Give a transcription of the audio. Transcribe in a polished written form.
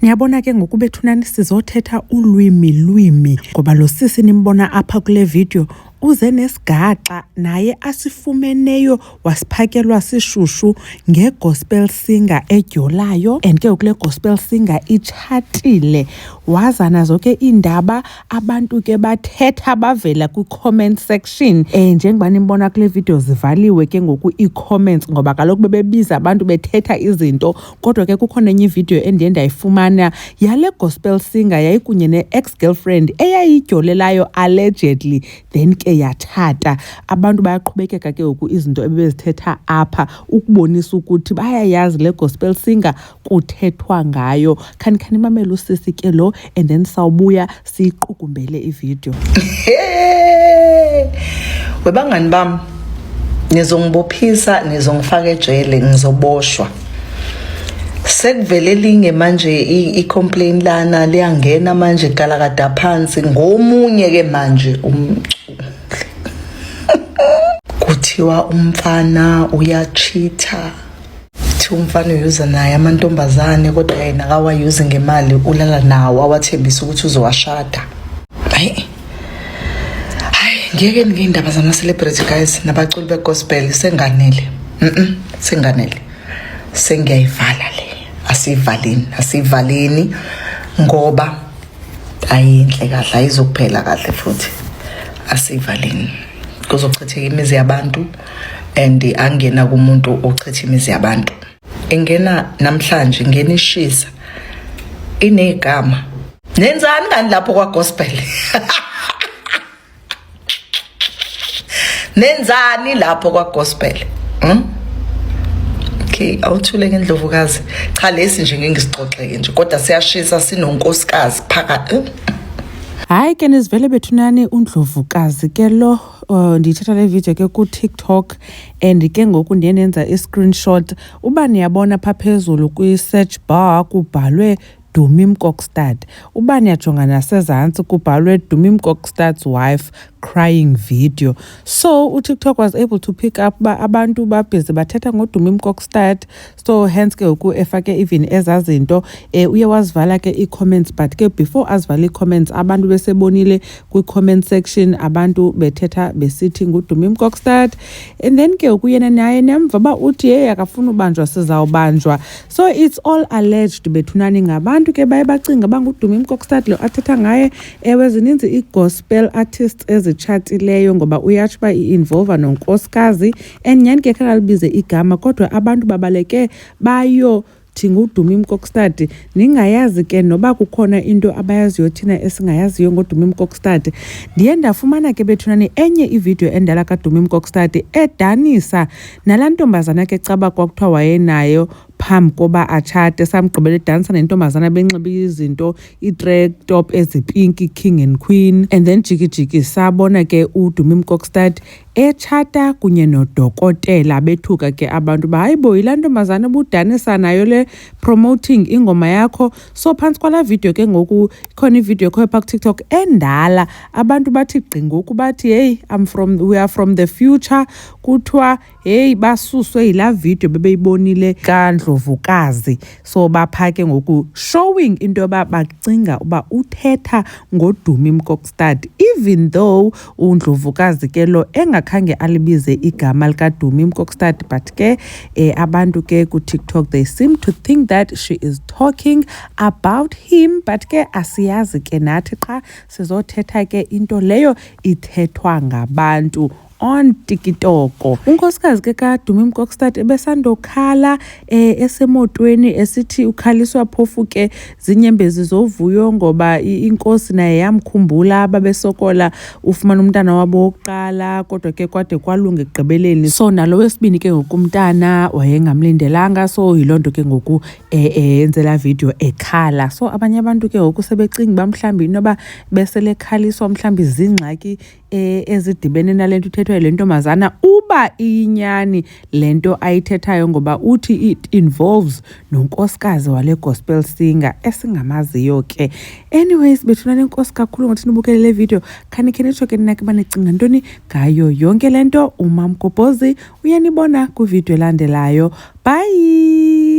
Niyabona ke ngokubethunani sizothetha ulwimi ngoba lo sisi nimbona apha kule video uze nesigaxa naye asifumeneyo wasiphakelwa sishushu ngegospel singer edyolayo and ke kule gospel singer ichatile waza nazo ke indaba abantu ke bathetha bavela kwi-comment section njengoba nimbona kule video zivaliwe ke ngoku i-comments ngoba kaloku bebebiza abantu bethetha izinto kodwa ke kukho nenye ivideo endiye ndayifumana yale gospel singer yayikunye ne-ex-girlfriend eyayidyolelayo allegedly then ke yathatha. Abantu bayaqhubekeka ke ngoku izinto ebebezithetha apha ukubonisa ukuthi bayayazi le gospel singer kuthethwa ngayo. Khani mamela usisi ke lo and then sawubuya siyiqukumbele ivideo. Webangani bami nizongibophisa nizongifaka ejele ngizoboshwa. Sekuvele linge manje i-complaint lana liyangena manje galakada phansi ngomunye ke manje kuthiwa umfana uyachitha. Kuthiwa umfana uyuza naye amantombazane kodwa yena akawayuzi ngemali ulala nawo awathembisa ukuthi uzowashada. Hayi ngeke ngindaba zama celebrity guys nabaculi begospel senganele. Senganele. Sengiyayivala le. Asivaleni ngoba ayinhle kahle ayizokuphela kahle futhi asivaleni kuzochitheka imizi yabantu and angena kumuntu ochitha imizi yabantu engena namhlanje ngena ishisa inegama nenzani ngani lapho kwa gospel nenzani lapho kwa gospel awuthule ngendlovukazi cha lesi nje ngeke ngisixoxeke nje kodwa siyashisa sinonkosikazi phakathi. Hayi ke nizivele bethunani uNdlovukazi ke lo ndithetha le video ke ku TikTok and ke ngoku ndiye nenza i-screenshot uba niyabona pha phezulu kwi-search bar kubhalwe Dumi Mkokstad. Uba niyajonga nasezantsi kubhalwe Dumi Mkokstad's wife crying video. So uTikTok was able to pick up abantu babhizi bathetha ngoDumi Mkokstad, so hence ke ngoku efake even ezazinto uye wazivala ke i-comments but ke before azivala i-comments abantu besebonile kwi-comment section abantu bethetha besithi nguDumi Mkokstad and then ke ngoku yena naye nemva ba uthi hey akafuna ubanjwa sizawubanjwa. So it's all alleged bethunani ngabantu ke baye bacinga banguDumi Mkokstad lo athetha ngaye ewe zininzi i-gospel artists ezitshatileyo ngoba uyatsho ba i-involve nonkosikazi and nyani ke kangalibize igama kodwa abantu babaleke bayo nguDumi Mkokstad. Ningayazi ke noba kukhona into abayaziyo thina esingayaziyo ngoDumi Mkokstad. Ndiye ndafumana ke bethunani enye ivideo endala kaDumi Mkokstad edanisa nalantombazana ke caba kwakuthiwa wayenayo phambi koba atshate samgqibela edansa nentombazana benxibe izinto i-track top ezipinki king and queen and then jiki sabona ke uDumi Mkokstad etshata kunye nodokotela bethuka ke abantu hayibo ilantombazana budanisa nayo le promoting ingoma yakho. So phantsi kwala video ke ngoku ikhona ivideo ekho pha TikTok endala abantu bathi gqingoku bathi hey we are from the future kuthiwa hey basuswe yila video bebeyibonile kaNdlovukazi. So baphake ngoku showing into yoba bacinga uba uthetha ngoDumi Mkokstad even though uNdlovukazi ke lo engakhange alibize igama likaDumi Mkokstad but ke abantu ke ku TikTok they seem to think that she is talking about him but ke asiyazi ke nathi xa sizothetha ke into leyo ithethwa ngabantu on TikTok. Unkosikazi ke kaDumi Mkokstad ebesandokhala esemotweni esithi ukhaliswa phofu ke zinyembezi zovuyo ngoba inkosi naye yamkhumbula babesokola ufumana umntana wabo wokuqala kodwa ke kwade kwalunga egqibeleni. So nalo wesibini ke ngokumntana wayengamlindelanga so yilonto ke ngoku enzela video ekhala. So abanye abantu ke ngoku sebecinga bamhlambi noba besele khaliswa mhlambi zingxaki ezidibene nalento ithethwa le ntombazana uba iyinyani lento ayithethayo ngoba uthi it involves nonkosikazi wale gospel singer esingamaziyo ke. Anyways bethuna nenkosi kakhulu ngothi nibukele le video khani nitsho ke ninake banicinga ntoni ngayo yonke lento. Umam Mgobhozi uyanibona ku video elandelayo. Bye.